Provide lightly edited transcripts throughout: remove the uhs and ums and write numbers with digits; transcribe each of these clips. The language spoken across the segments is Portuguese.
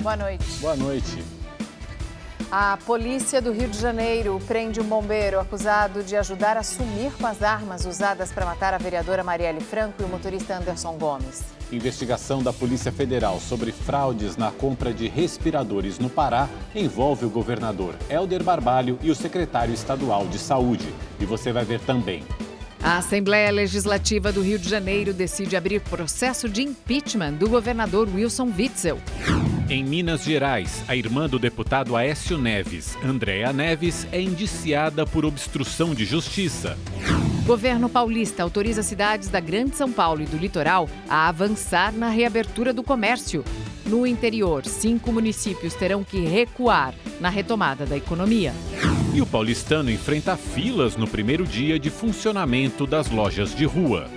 Boa noite. Boa noite. A polícia do Rio de Janeiro prende um bombeiro acusado de ajudar a sumir com as armas usadas para matar a vereadora Marielle Franco e o motorista Anderson Gomes. Investigação da Polícia Federal sobre fraudes na compra de respiradores no Pará envolve o governador Helder Barbalho e o secretário estadual de Saúde. E você vai ver também. A Assembleia Legislativa do Rio de Janeiro decide abrir processo de impeachment do governador Wilson Witzel. Em Minas Gerais, a irmã do deputado Aécio Neves, Andréa Neves, é indiciada por obstrução de justiça. Governo paulista autoriza cidades da Grande São Paulo e do litoral a avançar na reabertura do comércio. No interior, 5 municípios terão que recuar na retomada da economia. E o paulistano enfrenta filas no primeiro dia de funcionamento das lojas de rua.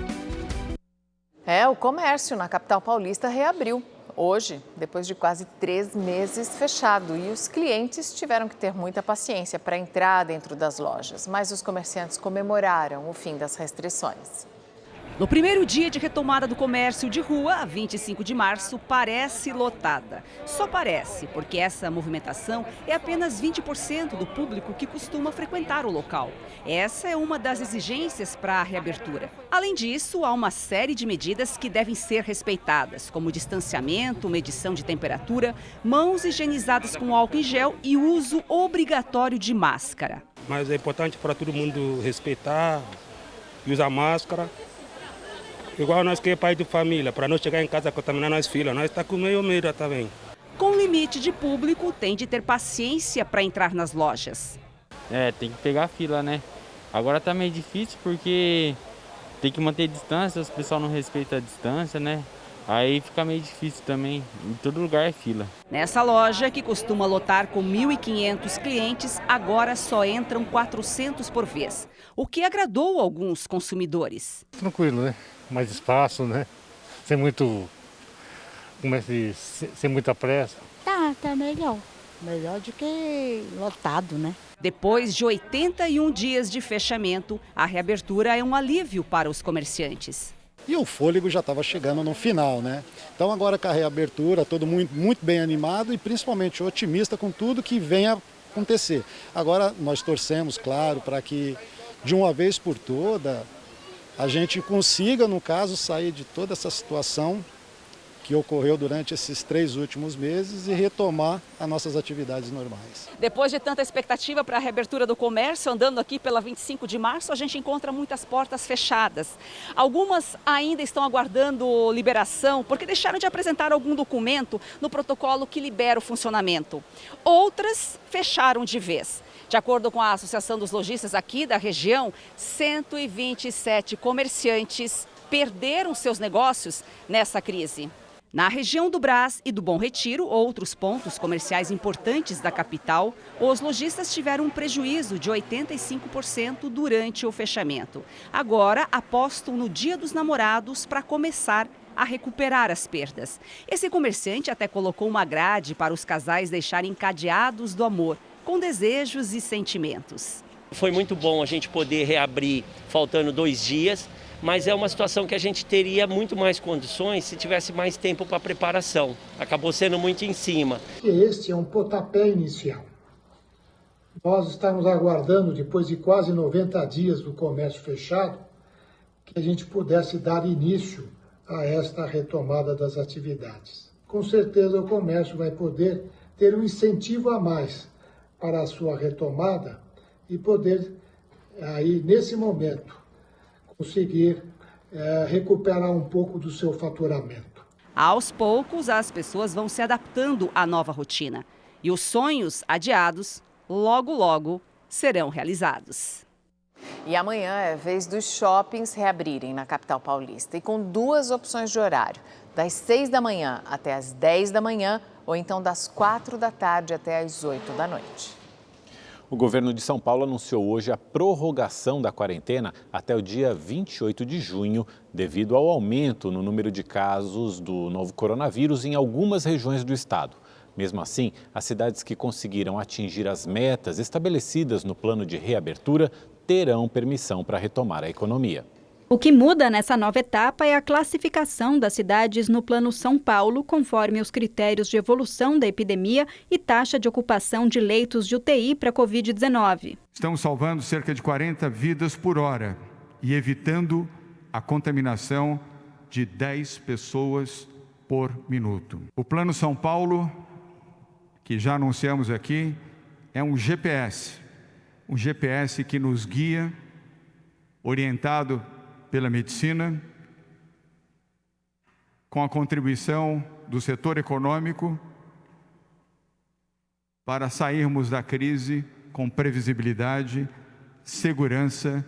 O comércio na capital paulista reabriu hoje, depois de quase 3 meses fechado. E os clientes tiveram que ter muita paciência para entrar dentro das lojas. Mas os comerciantes comemoraram o fim das restrições. No primeiro dia de retomada do comércio de rua, a 25 de março, parece lotada. Só parece, porque essa movimentação é apenas 20% do público que costuma frequentar o local. Essa é uma das exigências para a reabertura. Além disso, há uma série de medidas que devem ser respeitadas, como distanciamento, medição de temperatura, mãos higienizadas com álcool em gel e uso obrigatório de máscara. Mas é importante para todo mundo respeitar e usar máscara. Igual nós que é pai de família, para não chegar em casa contaminar nós filhos, nós está com meio medo também. Com limite de público, tem de ter paciência para entrar nas lojas. Tem que pegar a fila, né? Agora tá meio difícil porque tem que manter distância, os pessoal não respeita a distância, né? Aí fica meio difícil também, em todo lugar é fila. Nessa loja, que costuma lotar com 1.500 clientes, agora só entram 400 por vez, o que agradou alguns consumidores. Tranquilo, né? Mais espaço, né? Sem muita pressa. Tá melhor. Melhor do que lotado, né? Depois de 81 dias de fechamento, a reabertura é um alívio para os comerciantes. E o fôlego já estava chegando no final, né? Então agora com a reabertura, todo mundo muito bem animado e principalmente otimista com tudo que vem a acontecer. Agora nós torcemos, claro, para que de uma vez por toda a gente consiga, no caso, sair de toda essa situação que ocorreu durante esses 3 últimos meses e retomar as nossas atividades normais. Depois de tanta expectativa para a reabertura do comércio, andando aqui pela 25 de março, a gente encontra muitas portas fechadas. Algumas ainda estão aguardando liberação porque deixaram de apresentar algum documento no protocolo que libera o funcionamento. Outras fecharam de vez. De acordo com a Associação dos Lojistas aqui da região, 127 comerciantes perderam seus negócios nessa crise. Na região do Brás e do Bom Retiro, outros pontos comerciais importantes da capital, os lojistas tiveram um prejuízo de 85% durante o fechamento. Agora apostam no Dia dos Namorados para começar a recuperar as perdas. Esse comerciante até colocou uma grade para os casais deixarem cadeados do amor, com desejos e sentimentos. Foi muito bom a gente poder reabrir faltando 2 dias. Mas é uma situação que a gente teria muito mais condições se tivesse mais tempo para preparação. Acabou sendo muito em cima. Este é um pontapé inicial. Nós estamos aguardando, depois de quase 90 dias do comércio fechado, que a gente pudesse dar início a esta retomada das atividades. Com certeza o comércio vai poder ter um incentivo a mais para a sua retomada e poder, aí nesse momento, conseguir recuperar um pouco do seu faturamento. Aos poucos, as pessoas vão se adaptando à nova rotina. E os sonhos adiados, logo, logo, serão realizados. E amanhã é vez dos shoppings reabrirem na capital paulista. E com 2 opções de horário, das 6 da manhã até as 10 da manhã, ou então das 4 da tarde até as 8 da noite. O governo de São Paulo anunciou hoje a prorrogação da quarentena até o dia 28 de junho, devido ao aumento no número de casos do novo coronavírus em algumas regiões do estado. Mesmo assim, as cidades que conseguiram atingir as metas estabelecidas no plano de reabertura terão permissão para retomar a economia. O que muda nessa nova etapa é a classificação das cidades no Plano São Paulo, conforme os critérios de evolução da epidemia e taxa de ocupação de leitos de UTI para a Covid-19. Estamos salvando cerca de 40 vidas por hora e evitando a contaminação de 10 pessoas por minuto. O Plano São Paulo, que já anunciamos aqui, é um GPS que nos guia, orientado pela medicina, com a contribuição do setor econômico, para sairmos da crise com previsibilidade, segurança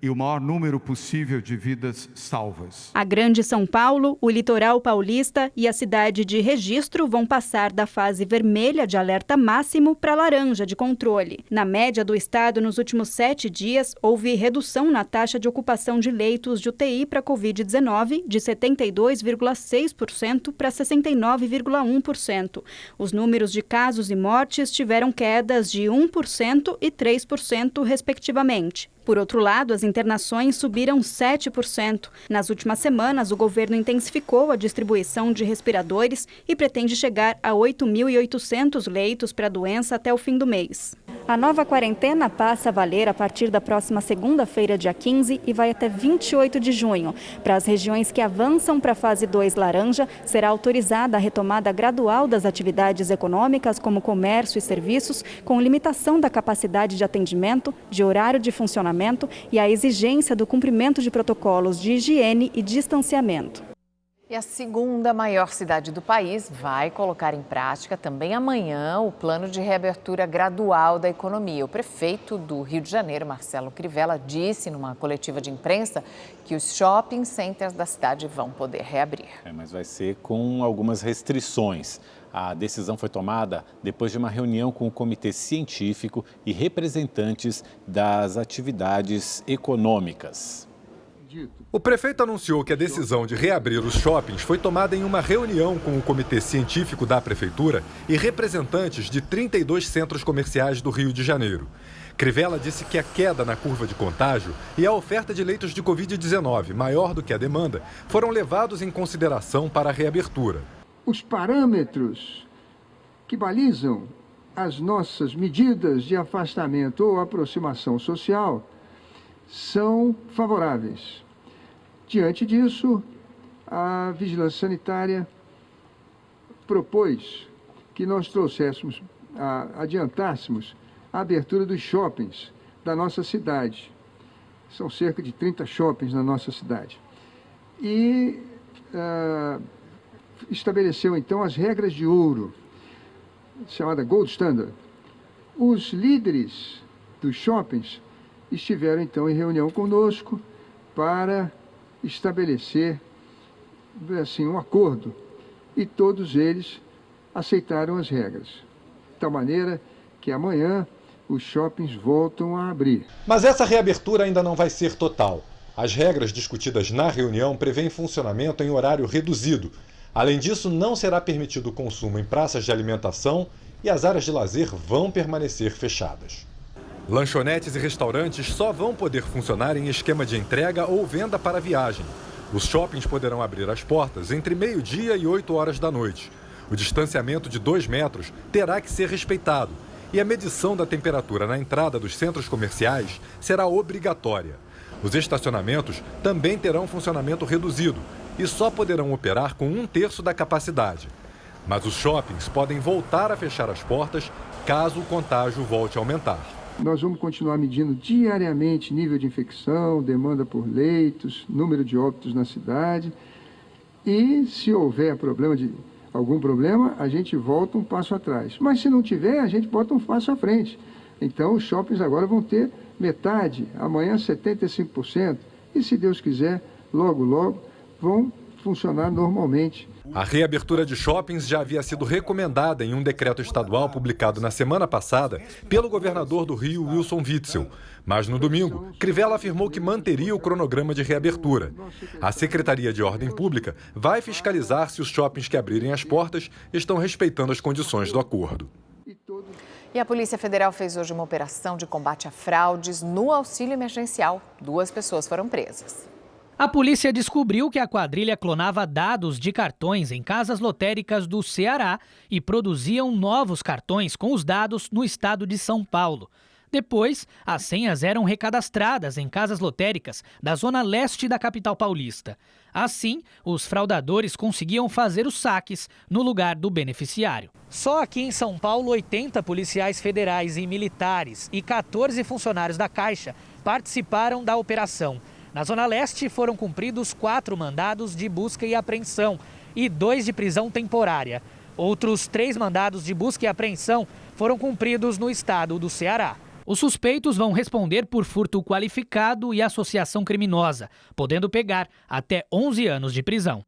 e o maior número possível de vidas salvas. A Grande São Paulo, o litoral paulista e a cidade de Registro vão passar da fase vermelha de alerta máximo para laranja de controle. Na média do estado, nos últimos 7 dias, houve redução na taxa de ocupação de leitos de UTI para Covid-19 de 72,6% para 69,1%. Os números de casos e mortes tiveram quedas de 1% e 3%, respectivamente. Por outro lado, as internações subiram 7%. Nas últimas semanas, o governo intensificou a distribuição de respiradores e pretende chegar a 8.800 leitos para a doença até o fim do mês. A nova quarentena passa a valer a partir da próxima segunda-feira, dia 15, e vai até 28 de junho. Para as regiões que avançam para a fase 2 laranja, será autorizada a retomada gradual das atividades econômicas, como comércio e serviços, com limitação da capacidade de atendimento, de horário de funcionamento e a exigência do cumprimento de protocolos de higiene e distanciamento. E a segunda maior cidade do país vai colocar em prática também amanhã o plano de reabertura gradual da economia. O prefeito do Rio de Janeiro, Marcelo Crivella, disse numa coletiva de imprensa que os shopping centers da cidade vão poder reabrir. Mas vai ser com algumas restrições. A decisão foi tomada depois de uma reunião com o comitê científico e representantes das atividades econômicas. O prefeito anunciou que a decisão de reabrir os shoppings foi tomada em uma reunião com o comitê científico da prefeitura e representantes de 32 centros comerciais do Rio de Janeiro. Crivella disse que a queda na curva de contágio e a oferta de leitos de Covid-19, maior do que a demanda, foram levados em consideração para a reabertura. Os parâmetros que balizam as nossas medidas de afastamento ou aproximação social são favoráveis. Diante disso, a Vigilância Sanitária propôs que nós adiantássemos a abertura dos shoppings da nossa cidade. São cerca de 30 shoppings na nossa cidade. E estabeleceu, então, as regras de ouro, chamada Gold Standard. Os líderes dos shoppings estiveram, então, em reunião conosco para estabelecer, assim, um acordo. E todos eles aceitaram as regras. De tal maneira que amanhã os shoppings voltam a abrir. Mas essa reabertura ainda não vai ser total. As regras discutidas na reunião prevêem funcionamento em horário reduzido. Além disso, não será permitido o consumo em praças de alimentação e as áreas de lazer vão permanecer fechadas. Lanchonetes e restaurantes só vão poder funcionar em esquema de entrega ou venda para viagem. Os shoppings poderão abrir as portas entre meio-dia e 8 horas da noite. O distanciamento de 2 metros terá que ser respeitado e a medição da temperatura na entrada dos centros comerciais será obrigatória. Os estacionamentos também terão funcionamento reduzido e só poderão operar com 1/3 da capacidade. Mas os shoppings podem voltar a fechar as portas caso o contágio volte a aumentar. Nós vamos continuar medindo diariamente nível de infecção, demanda por leitos, número de óbitos na cidade. E se houver algum problema, a gente volta um passo atrás. Mas se não tiver, a gente bota um passo à frente. Então os shoppings agora vão ter metade, amanhã 75%. E se Deus quiser, logo vão funcionar normalmente. A reabertura de shoppings já havia sido recomendada em um decreto estadual publicado na semana passada pelo governador do Rio, Wilson Witzel. Mas no domingo, Crivella afirmou que manteria o cronograma de reabertura. A Secretaria de Ordem Pública vai fiscalizar se os shoppings que abrirem as portas estão respeitando as condições do acordo. E a Polícia Federal fez hoje uma operação de combate a fraudes no auxílio emergencial. 2 pessoas foram presas. A polícia descobriu que a quadrilha clonava dados de cartões em casas lotéricas do Ceará e produziam novos cartões com os dados no estado de São Paulo. Depois, as senhas eram recadastradas em casas lotéricas da zona leste da capital paulista. Assim, os fraudadores conseguiam fazer os saques no lugar do beneficiário. Só aqui em São Paulo, 80 policiais federais e militares e 14 funcionários da Caixa participaram da operação. Na Zona Leste foram cumpridos 4 mandados de busca e apreensão e 2 de prisão temporária. Outros 3 mandados de busca e apreensão foram cumpridos no estado do Ceará. Os suspeitos vão responder por furto qualificado e associação criminosa, podendo pegar até 11 anos de prisão.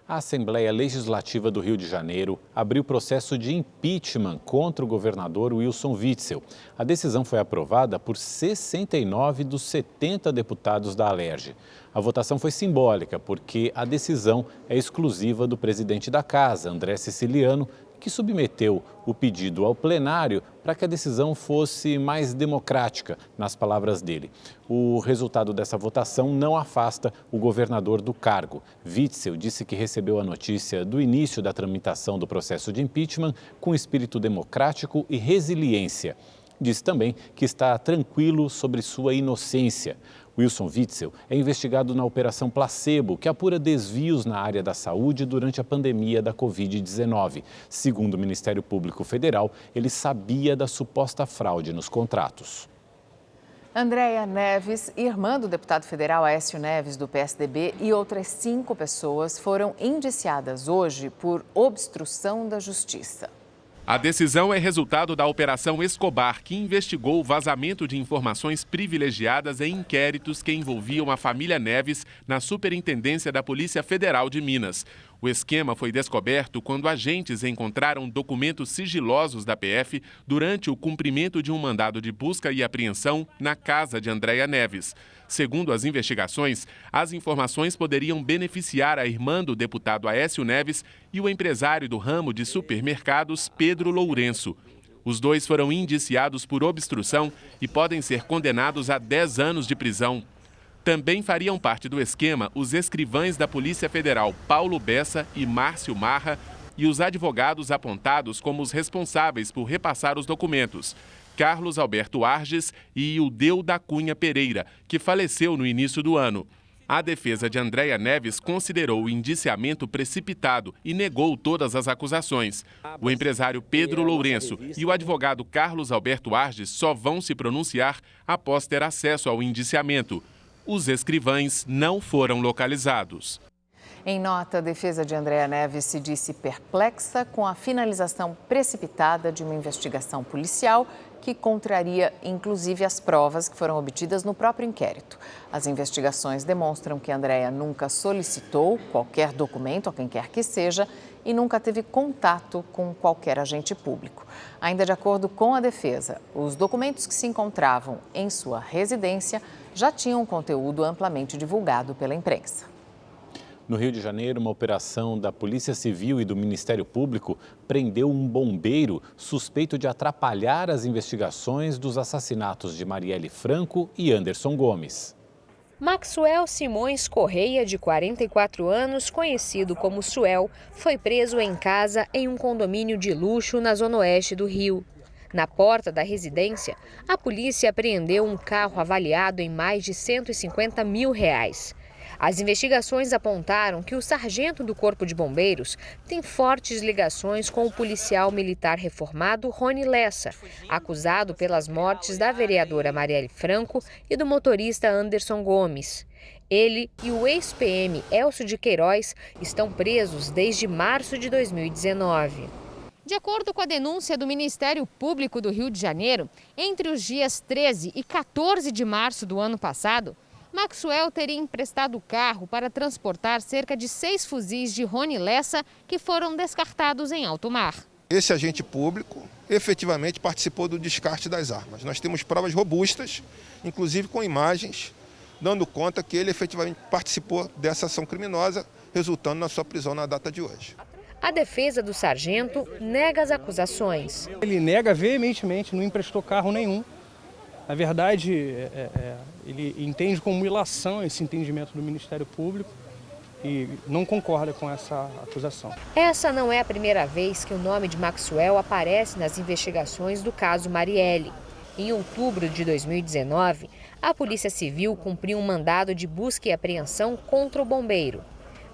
A Assembleia Legislativa do Rio de Janeiro abriu processo de impeachment contra o governador Wilson Witzel. A decisão foi aprovada por 69 dos 70 deputados da Alerj. A votação foi simbólica porque a decisão é exclusiva do presidente da Casa, André Siciliano, que submeteu o pedido ao plenário para que a decisão fosse mais democrática, nas palavras dele. O resultado dessa votação não afasta o governador do cargo. Witzel disse que recebeu a notícia do início da tramitação do processo de impeachment com espírito democrático e resiliência. Disse também que está tranquilo sobre sua inocência. Wilson Witzel é investigado na Operação Placebo, que apura desvios na área da saúde durante a pandemia da Covid-19. Segundo o Ministério Público Federal, ele sabia da suposta fraude nos contratos. Andréia Neves, irmã do deputado federal Aécio Neves, do PSDB, e outras 5 pessoas foram indiciadas hoje por obstrução da justiça. A decisão é resultado da Operação Escobar, que investigou o vazamento de informações privilegiadas em inquéritos que envolviam a família Neves na Superintendência da Polícia Federal de Minas. O esquema foi descoberto quando agentes encontraram documentos sigilosos da PF durante o cumprimento de um mandado de busca e apreensão na casa de Andréia Neves. Segundo as investigações, as informações poderiam beneficiar a irmã do deputado Aécio Neves e o empresário do ramo de supermercados, Pedro Lourenço. Os dois foram indiciados por obstrução e podem ser condenados a 10 anos de prisão. Também fariam parte do esquema os escrivães da Polícia Federal Paulo Bessa e Márcio Marra e os advogados apontados como os responsáveis por repassar os documentos, Carlos Alberto Arges e Ildeu da Cunha Pereira, que faleceu no início do ano. A defesa de Andréia Neves considerou o indiciamento precipitado e negou todas as acusações. O empresário Pedro Lourenço e o advogado Carlos Alberto Arges só vão se pronunciar após ter acesso ao indiciamento. Os escrivães não foram localizados. Em nota, a defesa de Andréia Neves se disse perplexa com a finalização precipitada de uma investigação policial que contraria, inclusive, as provas que foram obtidas no próprio inquérito. As investigações demonstram que Andréia nunca solicitou qualquer documento a quem quer que seja e nunca teve contato com qualquer agente público. Ainda de acordo com a defesa, os documentos que se encontravam em sua residência já tinham conteúdo amplamente divulgado pela imprensa. No Rio de Janeiro, uma operação da Polícia Civil e do Ministério Público prendeu um bombeiro suspeito de atrapalhar as investigações dos assassinatos de Marielle Franco e Anderson Gomes. Maxwell Simões Correia, de 44 anos, conhecido como Suel, foi preso em casa em um condomínio de luxo na zona oeste do Rio. Na porta da residência, a polícia apreendeu um carro avaliado em mais de R$150 mil. As investigações apontaram que o sargento do Corpo de Bombeiros tem fortes ligações com o policial militar reformado Rony Lessa, acusado pelas mortes da vereadora Marielle Franco e do motorista Anderson Gomes. Ele e o ex-PM Elcio de Queiroz estão presos desde março de 2019. De acordo com a denúncia do Ministério Público do Rio de Janeiro, entre os dias 13 e 14 de março do ano passado, Maxwell teria emprestado o carro para transportar cerca de 6 fuzis de Rony Lessa que foram descartados em alto mar. Esse agente público efetivamente participou do descarte das armas. Nós temos provas robustas, inclusive com imagens, dando conta que ele efetivamente participou dessa ação criminosa, resultando na sua prisão na data de hoje. A defesa do sargento nega as acusações. Ele nega veementemente, não emprestou carro nenhum Na verdade, ele entende como ilação esse entendimento do Ministério Público e não concorda com essa acusação. Essa não é a primeira vez que o nome de Maxwell aparece nas investigações do caso Marielle. Em outubro de 2019, a Polícia Civil cumpriu um mandado de busca e apreensão contra o bombeiro.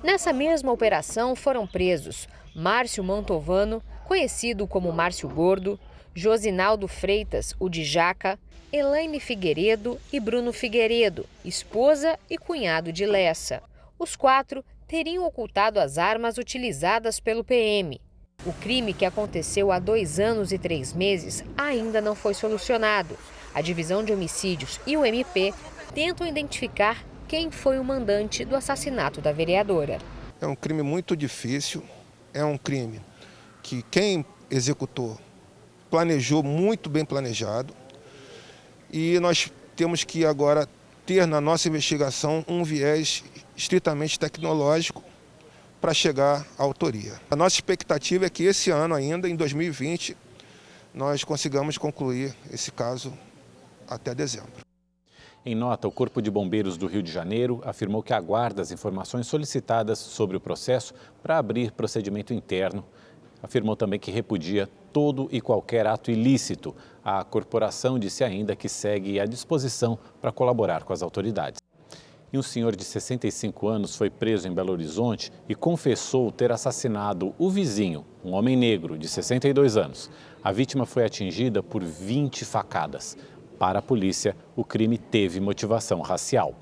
Nessa mesma operação foram presos Márcio Mantovano, conhecido como Márcio Gordo, Josinaldo Freitas, o de Jaca, Elaine Figueiredo e Bruno Figueiredo, esposa e cunhado de Lessa. Os 4 teriam ocultado as armas utilizadas pelo PM. O crime, que aconteceu há 2 anos e 3 meses, ainda não foi solucionado. A Divisão de Homicídios e o MP tentam identificar quem foi o mandante do assassinato da vereadora. É um crime muito difícil, é um crime que quem executou planejou, muito bem planejado, e nós temos que agora ter na nossa investigação um viés estritamente tecnológico para chegar à autoria. A nossa expectativa é que esse ano ainda, em 2020, nós consigamos concluir esse caso até dezembro. Em nota, o Corpo de Bombeiros do Rio de Janeiro afirmou que aguarda as informações solicitadas sobre o processo para abrir procedimento interno. Afirmou também que repudia todo e qualquer ato ilícito. A corporação disse ainda que segue à disposição para colaborar com as autoridades. E um senhor de 65 anos foi preso em Belo Horizonte e confessou ter assassinado o vizinho, um homem negro de 62 anos. A vítima foi atingida por 20 facadas. Para a polícia, o crime teve motivação racial.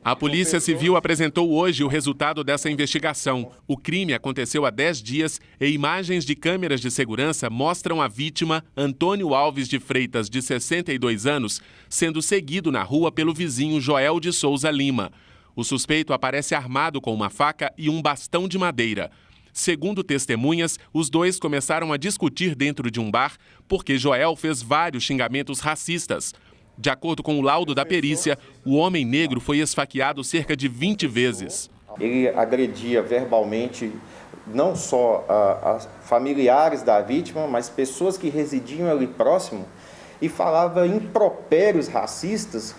A Polícia Civil apresentou hoje o resultado dessa investigação. O crime aconteceu há 10 dias e imagens de câmeras de segurança mostram a vítima, Antônio Alves de Freitas, de 62 anos, sendo seguido na rua pelo vizinho Joel de Souza Lima. O suspeito aparece armado com uma faca e um bastão de madeira. Segundo testemunhas, os dois começaram a discutir dentro de um bar porque Joel fez vários xingamentos racistas. De acordo com o laudo da perícia, o homem negro foi esfaqueado cerca de 20 vezes. Ele agredia verbalmente não só familiares da vítima, mas pessoas que residiam ali próximo e falava impropérios racistas,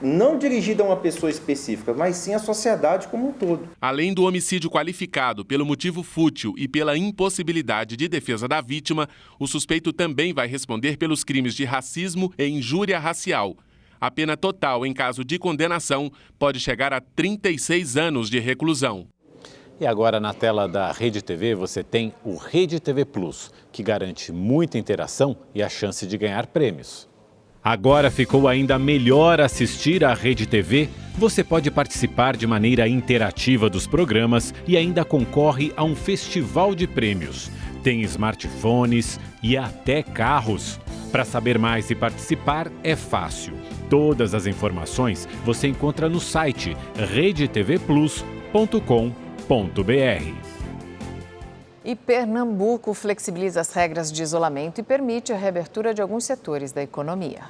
não dirigido a uma pessoa específica, mas sim à sociedade como um todo. Além do homicídio qualificado pelo motivo fútil e pela impossibilidade de defesa da vítima, o suspeito também vai responder pelos crimes de racismo e injúria racial. A pena total, em caso de condenação, pode chegar a 36 anos de reclusão. E agora, na tela da Rede TV, você tem o Rede TV Plus, que garante muita interação e a chance de ganhar prêmios. Agora ficou ainda melhor assistir à Rede TV. Você pode participar de maneira interativa dos programas e ainda concorre a um festival de prêmios. Tem smartphones e até carros. Para saber mais e participar é fácil. Todas as informações você encontra no site redetvplus.com.br. E Pernambuco flexibiliza as regras de isolamento e permite a reabertura de alguns setores da economia.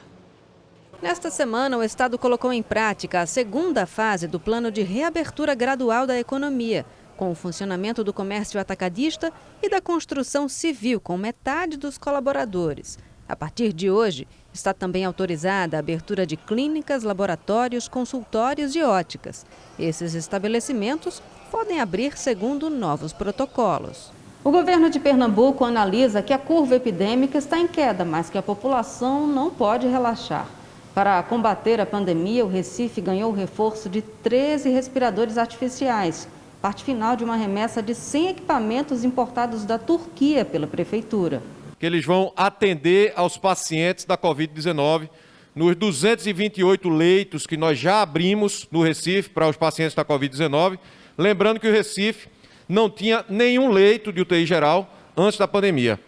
Nesta semana, o Estado colocou em prática a segunda fase do plano de reabertura gradual da economia, com o funcionamento do comércio atacadista e da construção civil, com metade dos colaboradores. A partir de hoje, está também autorizada a abertura de clínicas, laboratórios, consultórios e óticas. Esses estabelecimentos podem abrir segundo novos protocolos. O governo de Pernambuco analisa que a curva epidêmica está em queda, mas que a população não pode relaxar. Para combater a pandemia, o Recife ganhou o reforço de 13 respiradores artificiais, parte final de uma remessa de 100 equipamentos importados da Turquia pela prefeitura. Que eles vão atender aos pacientes da Covid-19 nos 228 leitos que nós já abrimos no Recife para os pacientes da Covid-19. Lembrando que o Recife não tinha nenhum leito de UTI geral antes da pandemia.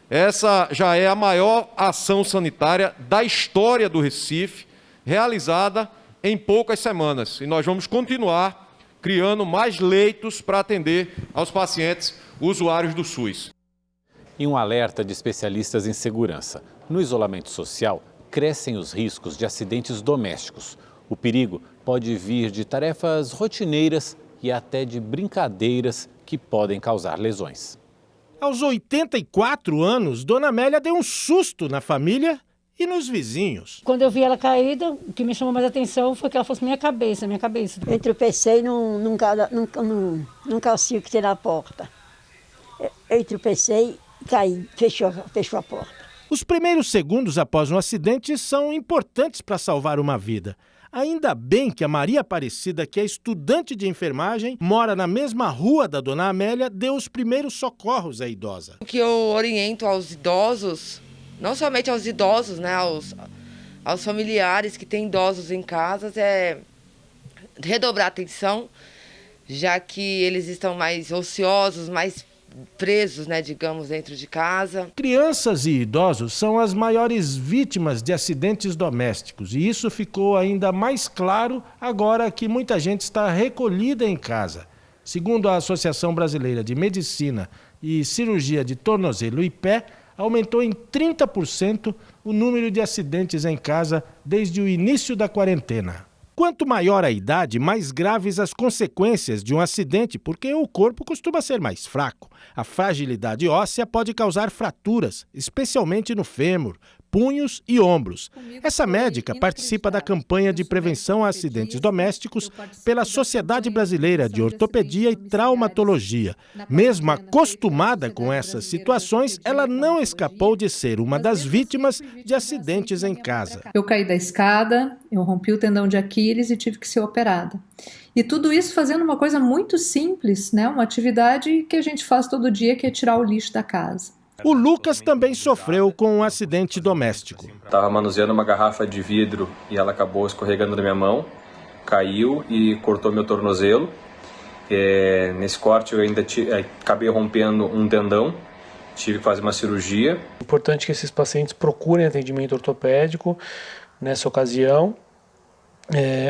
Essa já é a maior ação sanitária da história do Recife, realizada em poucas semanas. E nós vamos continuar criando mais leitos para atender aos pacientes usuários do SUS. E um alerta de especialistas em segurança. No isolamento social, crescem os riscos de acidentes domésticos. O perigo pode vir de tarefas rotineiras e até de brincadeiras que podem causar lesões. Aos 84 anos, Dona Amélia deu um susto na família e nos vizinhos. Quando eu vi ela caída, o que me chamou mais atenção foi que ela fosse minha cabeça. Eu tropecei num calcinho que tem na porta. Eu tropecei e caí, fechou a porta. Os primeiros segundos após um acidente são importantes para salvar uma vida. Ainda bem que a Maria Aparecida, que é estudante de enfermagem, mora na mesma rua da Dona Amélia, deu os primeiros socorros à idosa. O que eu oriento aos idosos, não somente aos idosos, né, aos familiares que têm idosos em casa, é redobrar atenção, já que eles estão mais ociosos, mais presos, né, digamos, dentro de casa. Crianças e idosos são as maiores vítimas de acidentes domésticos e isso ficou ainda mais claro agora que muita gente está recolhida em casa. Segundo a Associação Brasileira de Medicina e Cirurgia de Tornozelo e Pé, aumentou em 30% o número de acidentes em casa desde o início da quarentena. Quanto maior a idade, mais graves as consequências de um acidente, porque o corpo costuma ser mais fraco. A fragilidade óssea pode causar fraturas, especialmente no fêmur, punhos e ombros. Essa médica participa da campanha de prevenção a acidentes domésticos pela Sociedade Brasileira de Ortopedia e Traumatologia. Mesmo acostumada com essas situações, ela não escapou de ser uma das vítimas de acidentes em casa. Eu caí da escada, eu rompi o tendão de Aquiles e tive que ser operada. E tudo isso fazendo uma coisa muito simples, né? Uma atividade que a gente faz todo dia, que é tirar o lixo da casa. O Lucas também sofreu com um acidente doméstico. Estava manuseando uma garrafa de vidro e ela acabou escorregando na minha mão, caiu e cortou meu tornozelo. Nesse corte eu ainda acabei rompendo um tendão, tive que fazer uma cirurgia. É importante que esses pacientes procurem atendimento ortopédico nessa ocasião,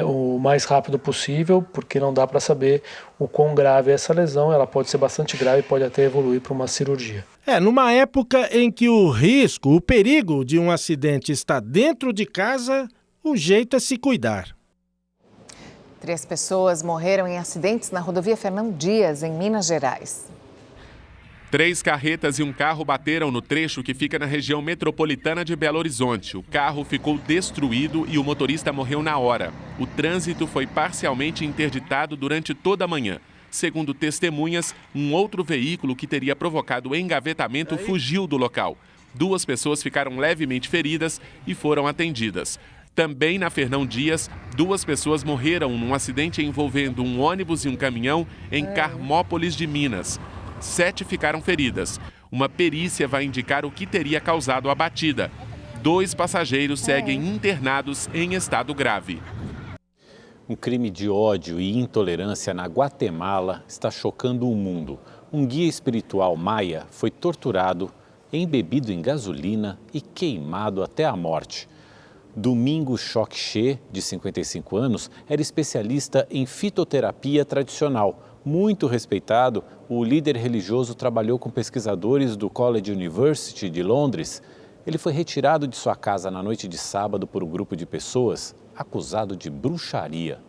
o mais rápido possível, porque não dá para saber o quão grave é essa lesão. Ela pode ser bastante grave e pode até evoluir para uma cirurgia. Numa época em que o risco, o perigo de um acidente está dentro de casa, o jeito é se cuidar. 3 pessoas morreram em acidentes na rodovia Fernão Dias, em Minas Gerais. 3 carretas e um carro bateram no trecho que fica na região metropolitana de Belo Horizonte. O carro ficou destruído e o motorista morreu na hora. O trânsito foi parcialmente interditado durante toda a manhã. Segundo testemunhas, um outro veículo que teria provocado o engavetamento fugiu do local. 2 pessoas ficaram levemente feridas e foram atendidas. Também na Fernão Dias, 2 pessoas morreram num acidente envolvendo um ônibus e um caminhão em Carmópolis de Minas. 7 ficaram feridas. Uma perícia vai indicar o que teria causado a batida. 2 passageiros seguem internados em estado grave. Um crime de ódio e intolerância na Guatemala está chocando o mundo. Um guia espiritual maia foi torturado, embebido em gasolina e queimado até a morte. Domingos Choque, de 55 anos, era especialista em fitoterapia tradicional. Muito respeitado, o líder religioso trabalhou com pesquisadores do College University de Londres. Ele foi retirado de sua casa na noite de sábado por um grupo de pessoas acusado de bruxaria.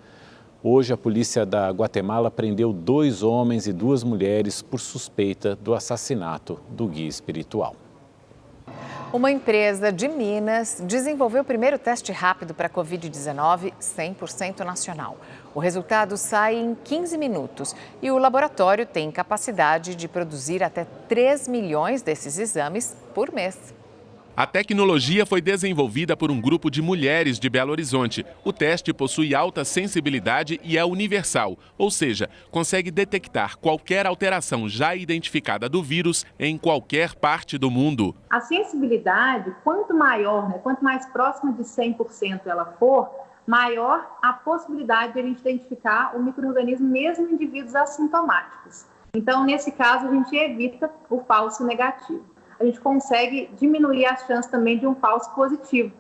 Hoje, a polícia da Guatemala prendeu 2 homens e 2 mulheres por suspeita do assassinato do guia espiritual. Uma empresa de Minas desenvolveu o primeiro teste rápido para a Covid-19 100% nacional. O resultado sai em 15 minutos e o laboratório tem capacidade de produzir até 3 milhões desses exames por mês. A tecnologia foi desenvolvida por um grupo de mulheres de Belo Horizonte. O teste possui alta sensibilidade e é universal, ou seja, consegue detectar qualquer alteração já identificada do vírus em qualquer parte do mundo. A sensibilidade, quanto maior, quanto mais próxima de 100% ela for, maior a possibilidade de a gente identificar o micro-organismo mesmo em indivíduos assintomáticos. Então, nesse caso, a gente evita o falso negativo. A gente consegue diminuir as chances também de um falso positivo,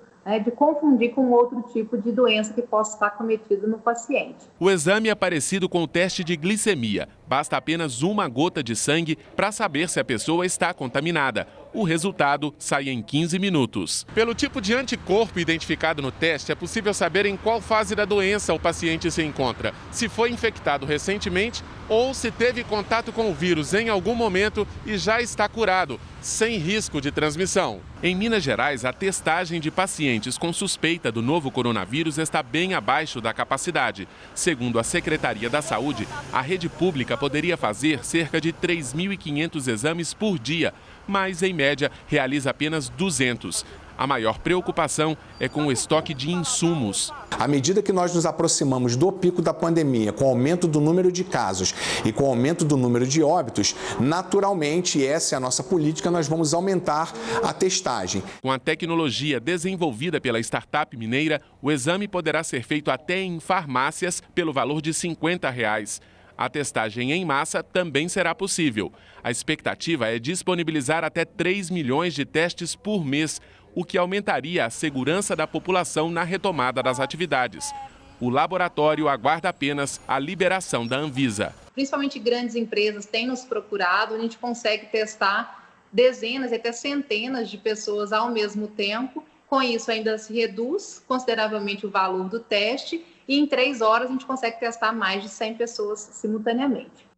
de confundir com outro tipo de doença que possa estar cometida no paciente. O exame é parecido com o teste de glicemia. Basta apenas uma gota de sangue para saber se a pessoa está contaminada. O resultado sai em 15 minutos. Pelo tipo de anticorpo identificado no teste, é possível saber em qual fase da doença o paciente se encontra. Se foi infectado recentemente ou se teve contato com o vírus em algum momento e já está curado, sem risco de transmissão. Em Minas Gerais, a testagem de pacientes com suspeita do novo coronavírus está bem abaixo da capacidade. Segundo a Secretaria da Saúde, a rede pública poderia fazer cerca de 3.500 exames por dia, mas, em média, realiza apenas 200. A maior preocupação é com o estoque de insumos. À medida que nós nos aproximamos do pico da pandemia, com o aumento do número de casos e com o aumento do número de óbitos, naturalmente, essa é a nossa política, nós vamos aumentar a testagem. Com a tecnologia desenvolvida pela startup mineira, o exame poderá ser feito até em farmácias pelo valor de R$ 50. A testagem em massa também será possível. A expectativa é disponibilizar até 3 milhões de testes por mês, o que aumentaria a segurança da população na retomada das atividades. O laboratório aguarda apenas a liberação da Anvisa. Principalmente grandes empresas têm nos procurado, a gente consegue testar dezenas e até centenas de pessoas ao mesmo tempo. Com isso, ainda se reduz consideravelmente o valor do teste e em 3 horas a gente consegue testar mais de 100 pessoas simultaneamente.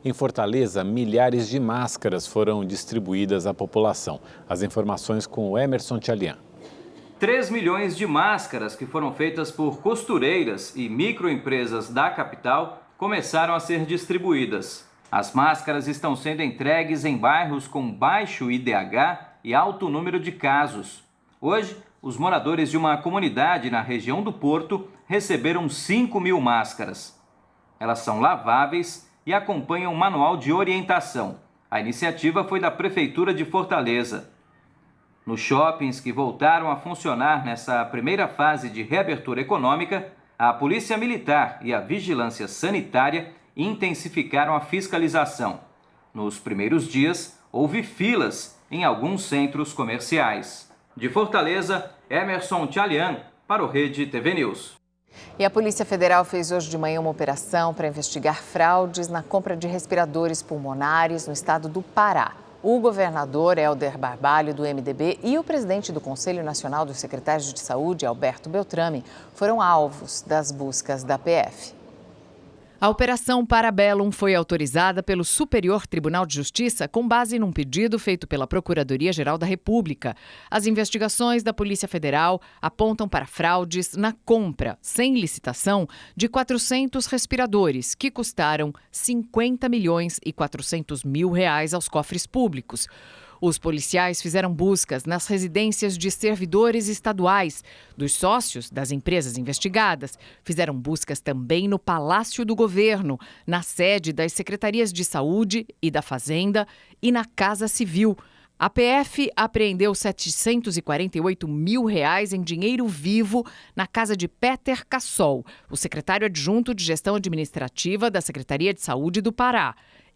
Em Fortaleza, milhares de máscaras foram distribuídas à população. As informações com o Emerson Tchalian. 3 milhões de máscaras que foram feitas por costureiras e microempresas da capital começaram a ser distribuídas. As máscaras estão sendo entregues em bairros com baixo IDH e alto número de casos. Hoje, os moradores de uma comunidade na região do Porto receberam 5.000 máscaras. Elas são laváveis e acompanham um manual de orientação. A iniciativa foi da Prefeitura de Fortaleza. Nos shoppings que voltaram a funcionar nessa primeira fase de reabertura econômica, a Polícia Militar e a Vigilância Sanitária intensificaram a fiscalização. Nos primeiros dias, houve filas em alguns centros comerciais. De Fortaleza, Emerson Tchalian, para o Rede TV News. E a Polícia Federal fez hoje de manhã uma operação para investigar fraudes na compra de respiradores pulmonares no estado do Pará. O governador Helder Barbalho, do MDB, e o presidente do Conselho Nacional dos Secretários de Saúde, Alberto Beltrame, foram alvos das buscas da PF. A Operação Parabellum foi autorizada pelo Superior Tribunal de Justiça com base num pedido feito pela Procuradoria-Geral da República. As investigações da Polícia Federal apontam para fraudes na compra, sem licitação, de 400 respiradores, que custaram R$50.400.000 aos cofres públicos. Os policiais fizeram buscas nas residências de servidores estaduais, dos sócios das empresas investigadas. Fizeram buscas também no Palácio do Governo, na sede das Secretarias de Saúde e da Fazenda e na Casa Civil. A PF apreendeu R$748 mil em dinheiro vivo na casa de Peter Cassol, o secretário adjunto de Gestão Administrativa da Secretaria de Saúde do Pará.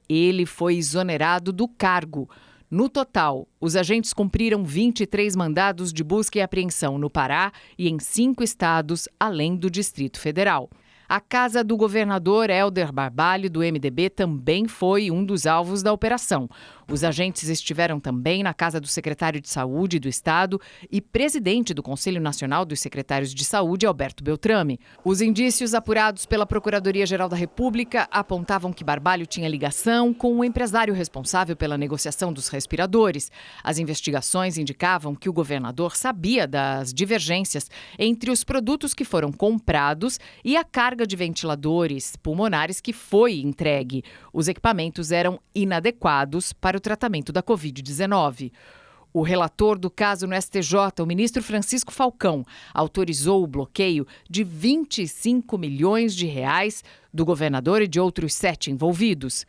Ele foi exonerado do cargo. No total, os agentes cumpriram 23 mandados de busca e apreensão no Pará e em 5 estados, além do Distrito Federal. A casa do governador Helder Barbalho, do MDB, também foi um dos alvos da operação. Os agentes estiveram também na casa do secretário de Saúde do Estado e presidente do Conselho Nacional dos Secretários de Saúde, Alberto Beltrame. Os indícios apurados pela Procuradoria-Geral da República apontavam que Barbalho tinha ligação com o empresário responsável pela negociação dos respiradores. As investigações indicavam que o governador sabia das divergências entre os produtos que foram comprados e a carga de ventiladores pulmonares que foi entregue. Os equipamentos eram inadequados para o tratamento da Covid-19. O relator do caso no STJ, o ministro Francisco Falcão, autorizou o bloqueio de R$25 milhões do governador e de outros 7 envolvidos.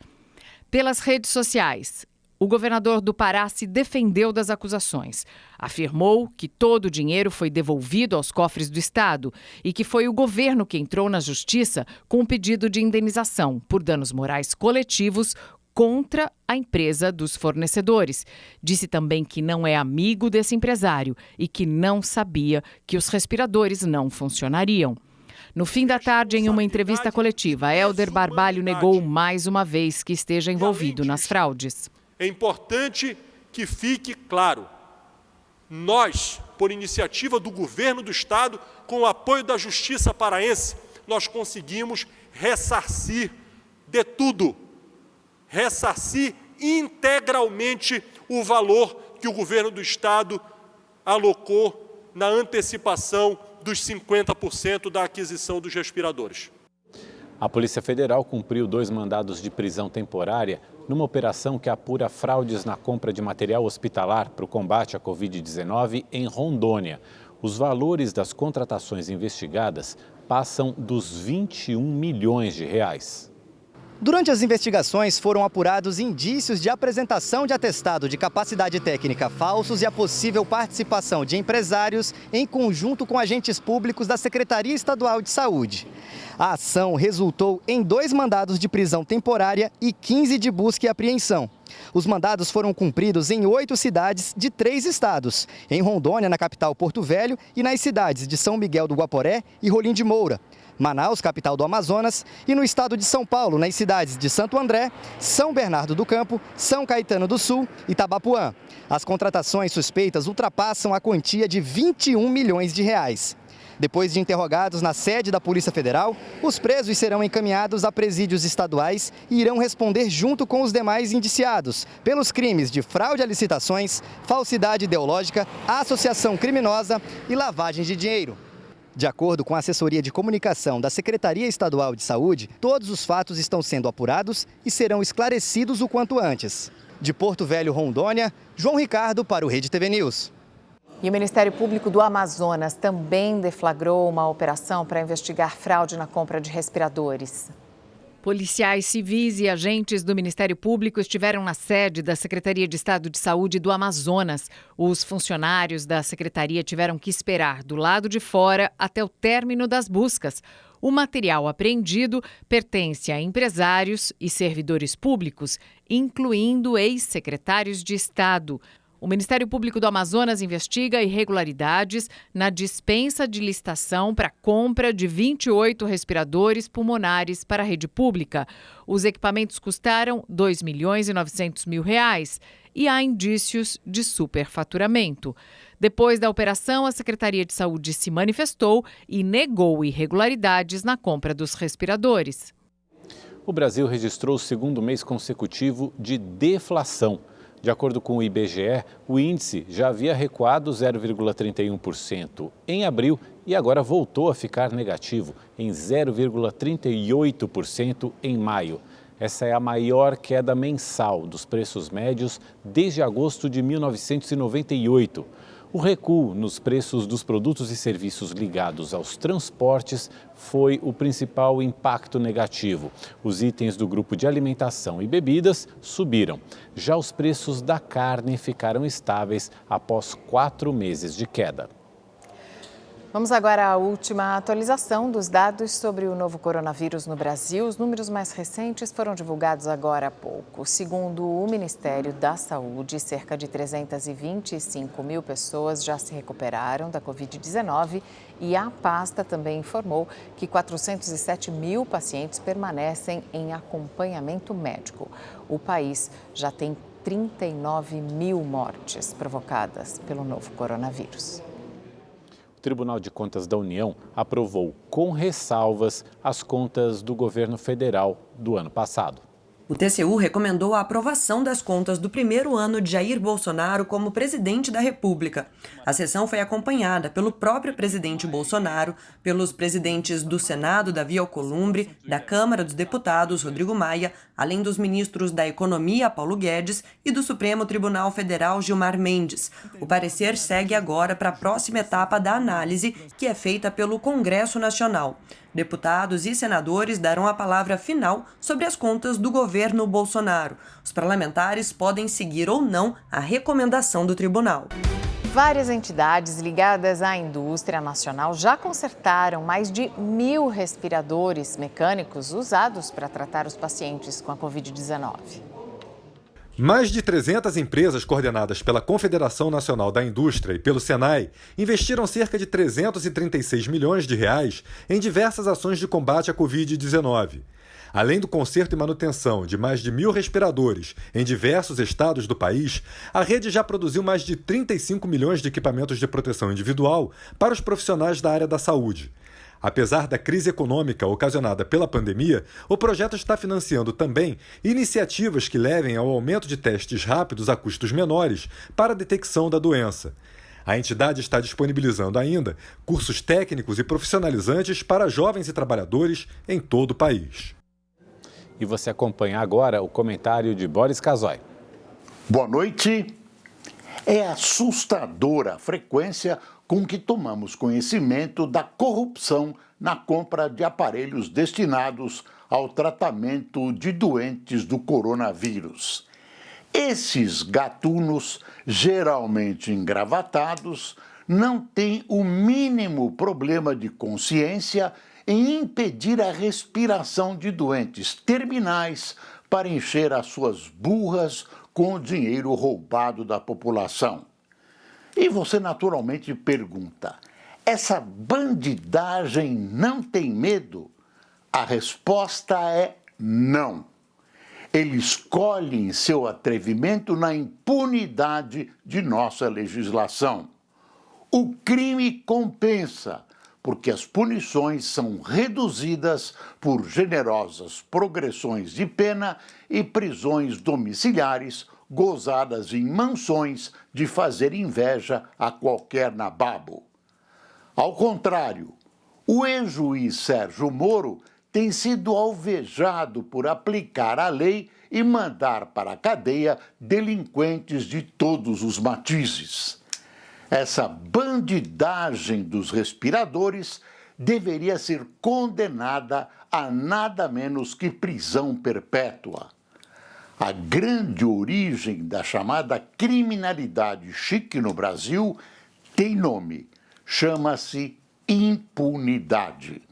Pelas redes sociais, o governador do Pará se defendeu das acusações. Afirmou que todo o dinheiro foi devolvido aos cofres do Estado e que foi o governo que entrou na Justiça com um pedido de indenização por danos morais coletivos contra a empresa dos fornecedores. Disse também que não é amigo desse empresário e que não sabia que os respiradores não funcionariam. No fim da tarde, em uma entrevista coletiva, Hélder Barbalho negou mais uma vez que esteja envolvido nas fraudes. É importante que fique claro, nós, por iniciativa do governo do Estado, com o apoio da Justiça paraense, nós conseguimos ressarcir de tudo, ressarcir integralmente o valor que o governo do Estado alocou na antecipação dos 50% da aquisição dos respiradores. A Polícia Federal cumpriu 2 mandados de prisão temporária numa operação que apura fraudes na compra de material hospitalar para o combate à Covid-19 em Rondônia. Os valores das contratações investigadas passam dos 21 milhões de reais. Durante as investigações foram apurados indícios de apresentação de atestado de capacidade técnica falsos e a possível participação de empresários em conjunto com agentes públicos da Secretaria Estadual de Saúde. A ação resultou em 2 mandados de prisão temporária e 15 de busca e apreensão. Os mandados foram cumpridos em 8 cidades de 3 estados, em Rondônia, na capital Porto Velho, e nas cidades de São Miguel do Guaporé e Rolim de Moura, Manaus, capital do Amazonas, e no estado de São Paulo, nas cidades de Santo André, São Bernardo do Campo, São Caetano do Sul e Itabapuã. As contratações suspeitas ultrapassam a quantia de 21 milhões de reais. Depois de interrogados na sede da Polícia Federal, os presos serão encaminhados a presídios estaduais e irão responder junto com os demais indiciados pelos crimes de fraude a licitações, falsidade ideológica, associação criminosa e lavagem de dinheiro. De acordo com a assessoria de comunicação da Secretaria Estadual de Saúde, todos os fatos estão sendo apurados e serão esclarecidos o quanto antes. De Porto Velho, Rondônia, João Ricardo para o Rede TV News. E o Ministério Público do Amazonas também deflagrou uma operação para investigar fraude na compra de respiradores. Policiais civis e agentes do Ministério Público estiveram na sede da Secretaria de Estado de Saúde do Amazonas. Os funcionários da secretaria tiveram que esperar do lado de fora até o término das buscas. O material apreendido pertence a empresários e servidores públicos, incluindo ex-secretários de Estado. O Ministério Público do Amazonas investiga irregularidades na dispensa de licitação para a compra de 28 respiradores pulmonares para a rede pública. Os equipamentos custaram R$ 2.900.000 e há indícios de superfaturamento. Depois da operação, a Secretaria de Saúde se manifestou e negou irregularidades na compra dos respiradores. O Brasil registrou o 2º mês consecutivo de deflação. De acordo com o IBGE, o índice já havia recuado 0,31% em abril e agora voltou a ficar negativo em 0,38% em maio. Essa é a maior queda mensal dos preços médios desde agosto de 1998. O recuo nos preços dos produtos e serviços ligados aos transportes foi o principal impacto negativo. Os itens do grupo de alimentação e bebidas subiram. Já os preços da carne ficaram estáveis após 4 meses de queda. Vamos agora à última atualização dos dados sobre o novo coronavírus no Brasil. Os números mais recentes foram divulgados agora há pouco. Segundo o Ministério da Saúde, cerca de 325 mil pessoas já se recuperaram da Covid-19 e a pasta também informou que 407 mil pacientes permanecem em acompanhamento médico. O país já tem 39 mil mortes provocadas pelo novo coronavírus. O Tribunal de Contas da União aprovou com ressalvas as contas do governo federal do ano passado. O TCU recomendou a aprovação das contas do primeiro ano de Jair Bolsonaro como presidente da República. A sessão foi acompanhada pelo próprio presidente Bolsonaro, pelos presidentes do Senado, Davi Alcolumbre, da Câmara dos Deputados, Rodrigo Maia, além dos ministros da Economia, Paulo Guedes, e do Supremo Tribunal Federal, Gilmar Mendes. O parecer segue agora para a próxima etapa da análise, que é feita pelo Congresso Nacional. Deputados e senadores darão a palavra final sobre as contas do governo Bolsonaro. Os parlamentares podem seguir ou não a recomendação do tribunal. Várias entidades ligadas à indústria nacional já consertaram mais de 1.000 respiradores mecânicos usados para tratar os pacientes com a Covid-19. Mais de 300 empresas coordenadas pela Confederação Nacional da Indústria e pelo Senai investiram cerca de 336 milhões de reais em diversas ações de combate à Covid-19. Além do conserto e manutenção de mais de 1.000 respiradores em diversos estados do país, a rede já produziu mais de 35 milhões de equipamentos de proteção individual para os profissionais da área da saúde. Apesar da crise econômica ocasionada pela pandemia, o projeto está financiando também iniciativas que levem ao aumento de testes rápidos a custos menores para a detecção da doença. A entidade está disponibilizando ainda cursos técnicos e profissionalizantes para jovens e trabalhadores em todo o país. E você acompanha agora o comentário de Boris Casoy. Boa noite. É assustadora a frequência com que tomamos conhecimento da corrupção na compra de aparelhos destinados ao tratamento de doentes do coronavírus. Esses gatunos, geralmente engravatados, não têm o mínimo problema de consciência em impedir a respiração de doentes terminais para encher as suas burras com o dinheiro roubado da população. E você naturalmente pergunta, essa bandidagem não tem medo? A resposta é não. Eles colhem seu atrevimento na impunidade de nossa legislação. O crime compensa, porque as punições são reduzidas por generosas progressões de pena e prisões domiciliares gozadas em mansões de fazer inveja a qualquer nababo. Ao contrário, o ex-juiz Sérgio Moro tem sido alvejado por aplicar a lei e mandar para a cadeia delinquentes de todos os matizes. Essa bandidagem dos respiradores deveria ser condenada a nada menos que prisão perpétua. A grande origem da chamada criminalidade chique no Brasil tem nome, chama-se impunidade.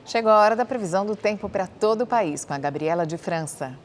Chegou a hora da previsão do tempo para todo o país, com a Gabriela de França.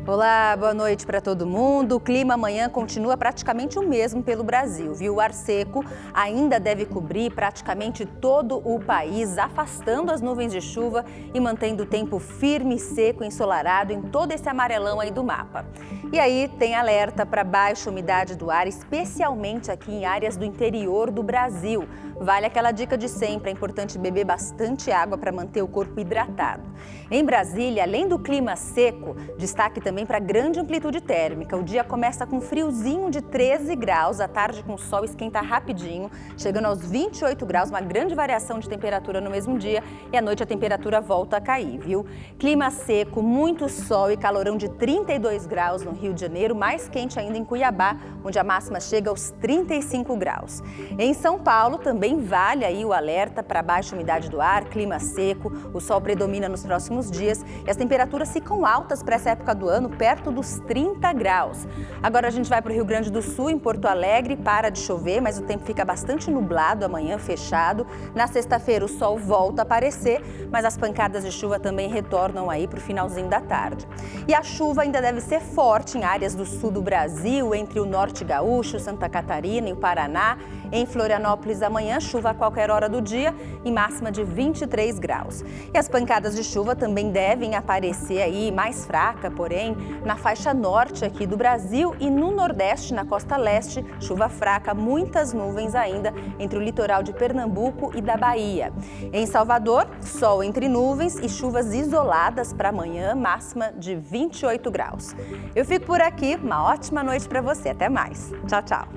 Olá, boa noite para todo mundo. O clima amanhã continua praticamente o mesmo pelo Brasil, viu? O ar seco ainda deve cobrir praticamente todo o país, afastando as nuvens de chuva e mantendo o tempo firme, seco e ensolarado em todo esse amarelão aí do mapa. E aí tem alerta para baixa umidade do ar, especialmente aqui em áreas do interior do Brasil. Vale aquela dica de sempre, é importante beber bastante água para manter o corpo hidratado. Em Brasília, além do clima seco, destaque também para grande amplitude térmica. O dia começa com friozinho de 13 graus, à tarde com o sol esquenta rapidinho, chegando aos 28 graus, uma grande variação de temperatura no mesmo dia, e à noite a temperatura volta a cair, viu? Clima seco, muito sol e calorão de 32 graus no Rio de Janeiro, mais quente ainda em Cuiabá, onde a máxima chega aos 35 graus. Em São Paulo também vale aí o alerta para baixa umidade do ar, clima seco, o sol predomina nos próximos dias e as temperaturas ficam altas para essa época do ano, perto dos 30 graus. Agora a gente vai para o Rio Grande do Sul, em Porto Alegre, para de chover, mas o tempo fica bastante nublado amanhã, fechado. Na sexta-feira o sol volta a aparecer, mas as pancadas de chuva também retornam aí para o finalzinho da tarde. E a chuva ainda deve ser forte em áreas do sul do Brasil, entre o norte gaúcho, Santa Catarina e o Paraná. Em Florianópolis, amanhã, chuva a qualquer hora do dia e máxima de 23 graus. E as pancadas de chuva também devem aparecer aí mais fraca, porém, na faixa norte aqui do Brasil e no nordeste, na costa leste, chuva fraca, muitas nuvens ainda entre o litoral de Pernambuco e da Bahia. Em Salvador, sol entre nuvens e chuvas isoladas para amanhã, máxima de 28 graus. Eu fico por aqui, uma ótima noite para você. Até mais. Tchau, tchau.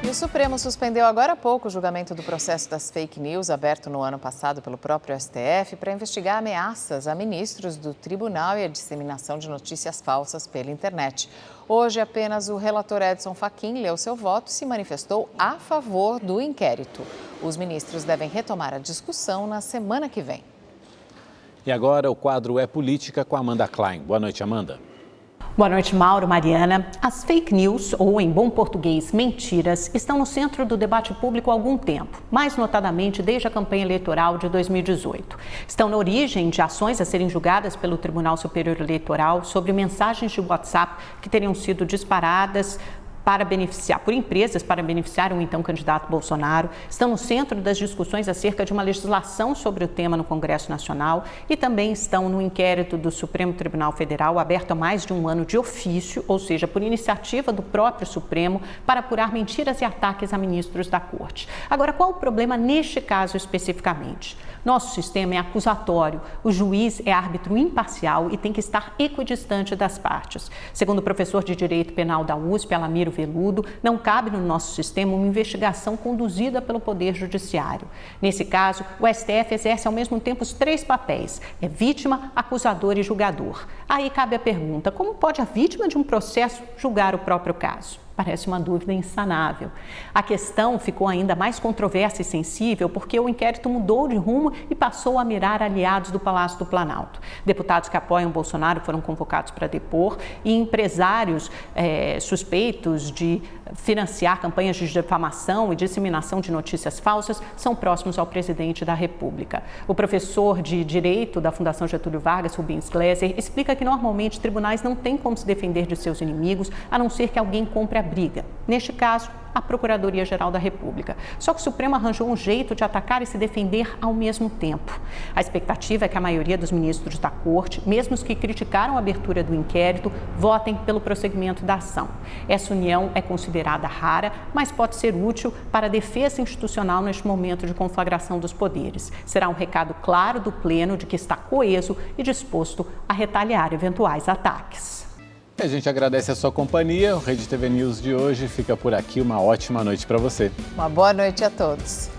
E o Supremo suspendeu agora há pouco o julgamento do processo das fake news aberto no ano passado pelo próprio STF para investigar ameaças a ministros do tribunal e a disseminação de notícias falsas pela internet. Hoje, apenas o relator Edson Fachin leu seu voto e se manifestou a favor do inquérito. Os ministros devem retomar a discussão na semana que vem. E agora o quadro É Política com Amanda Klein. Boa noite, Amanda. Boa noite, Mauro, Mariana. As fake news, ou em bom português, mentiras, estão no centro do debate público há algum tempo, mais notadamente desde a campanha eleitoral de 2018. Estão na origem de ações a serem julgadas pelo Tribunal Superior Eleitoral sobre mensagens de WhatsApp que teriam sido disparadas por empresas para beneficiar um então candidato Bolsonaro, estão no centro das discussões acerca de uma legislação sobre o tema no Congresso Nacional e também estão no inquérito do Supremo Tribunal Federal, aberto há mais de um ano de ofício, ou seja, por iniciativa do próprio Supremo, para apurar mentiras e ataques a ministros da Corte. Agora, qual o problema neste caso especificamente? Nosso sistema é acusatório, o juiz é árbitro imparcial e tem que estar equidistante das partes. Segundo o professor de Direito Penal da USP, Alamiro Veludo, não cabe no nosso sistema uma investigação conduzida pelo Poder Judiciário. Nesse caso, o STF exerce ao mesmo tempo os 3 papéis: é vítima, acusador e julgador. Aí cabe a pergunta: como pode a vítima de um processo julgar o próprio caso? Parece uma dúvida insanável. A questão ficou ainda mais controversa e sensível porque o inquérito mudou de rumo e passou a mirar aliados do Palácio do Planalto. Deputados que apoiam Bolsonaro foram convocados para depor e empresários suspeitos de financiar campanhas de difamação e disseminação de notícias falsas são próximos ao presidente da República. O professor de Direito da Fundação Getúlio Vargas, Rubens Gleiser, explica que normalmente tribunais não têm como se defender de seus inimigos, a não ser que alguém compre a briga. Neste caso, a Procuradoria-Geral da República. Só que o Supremo arranjou um jeito de atacar e se defender ao mesmo tempo. A expectativa é que a maioria dos ministros da Corte, mesmo os que criticaram a abertura do inquérito, votem pelo prosseguimento da ação. Essa união é considerada rara, mas pode ser útil para a defesa institucional neste momento de conflagração dos poderes. Será um recado claro do Pleno de que está coeso e disposto a retaliar eventuais ataques. A gente agradece a sua companhia. O Rede TV News de hoje fica por aqui. Uma ótima noite para você. Uma boa noite a todos.